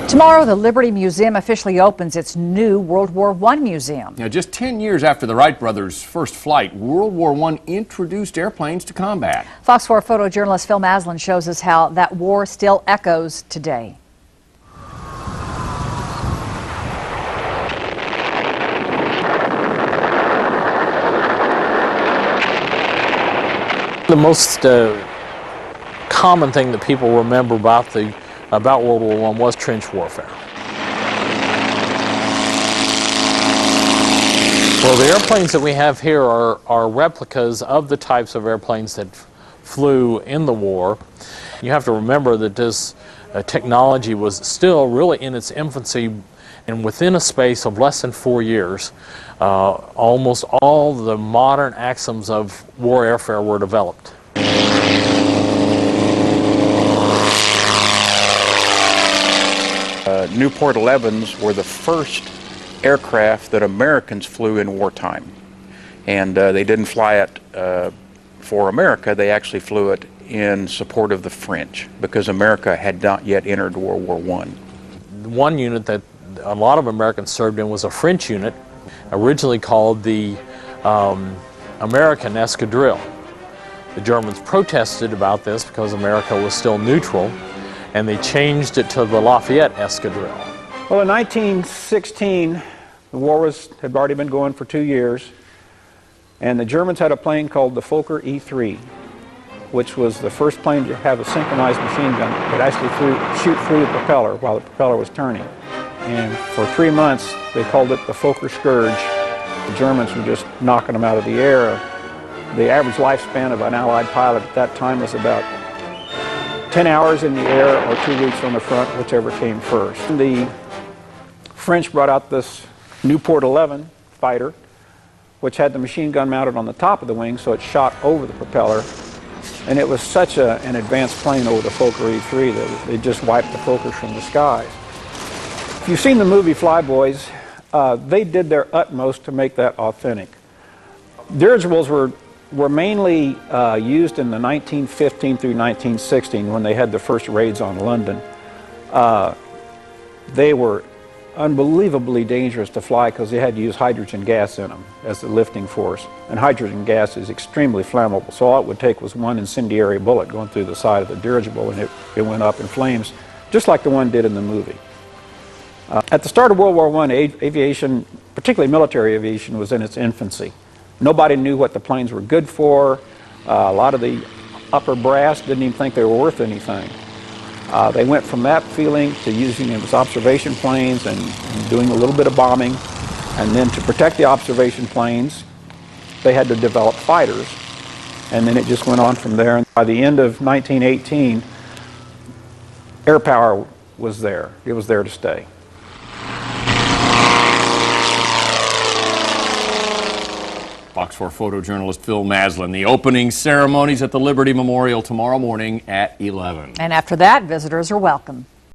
Tomorrow, the Liberty Museum officially opens its new World War I museum. Now, just 10 years after the Wright brothers' first flight, World War I introduced airplanes to combat. Fox 4 photojournalist Phil Maslin shows us how that war still echoes today. The most common thing that people remember about World War I was trench warfare. Well, the airplanes that we have here are replicas of the types of airplanes that flew in the war. You have to remember that this technology was still really in its infancy, and within a space of less than 4 years, almost all the modern axioms of war airfare were developed. Newport 11s were the first aircraft that Americans flew in wartime. And they didn't fly it for America, they actually flew it in support of the French, because America had not yet entered World War I. One unit that a lot of Americans served in was a French unit, originally called the American Escadrille. The Germans protested about this because America was still neutral, and they changed it to the Lafayette Escadrille. Well, in 1916, the war had already been going for 2 years, and the Germans had a plane called the Fokker E-3, which was the first plane to have a synchronized machine gun that actually shoot through the propeller while the propeller was turning. And for 3 months, they called it the Fokker Scourge. The Germans were just knocking them out of the air. The average lifespan of an Allied pilot at that time was about 10 hours in the air or 2 weeks on the front, whichever came first. The French brought out this Newport 11 fighter, which had the machine gun mounted on the top of the wing, so it shot over the propeller. And it was such an advanced plane over the Fokker E-3 that it just wiped the Fokkers from the skies. If you've seen the movie Flyboys, they did their utmost to make that authentic. Dirigibles were mainly used in the 1915 through 1916 when they had the first raids on London. They were unbelievably dangerous to fly because they had to use hydrogen gas in them as the lifting force. And hydrogen gas is extremely flammable, so all it would take was one incendiary bullet going through the side of the dirigible and it went up in flames, just like the one did in the movie. At the start of World War I, aviation, particularly military aviation, was in its infancy. Nobody knew what the planes were good for. A lot of the upper brass didn't even think they were worth anything. They went from that feeling to using them as observation planes and doing a little bit of bombing. And then to protect the observation planes, they had to develop fighters. And then it just went on from there. And by the end of 1918, air power was there. It was there to stay. Fox 4 photojournalist Phil Maslin. The opening ceremonies at the Liberty Memorial tomorrow morning at 11. And after that, visitors are welcome.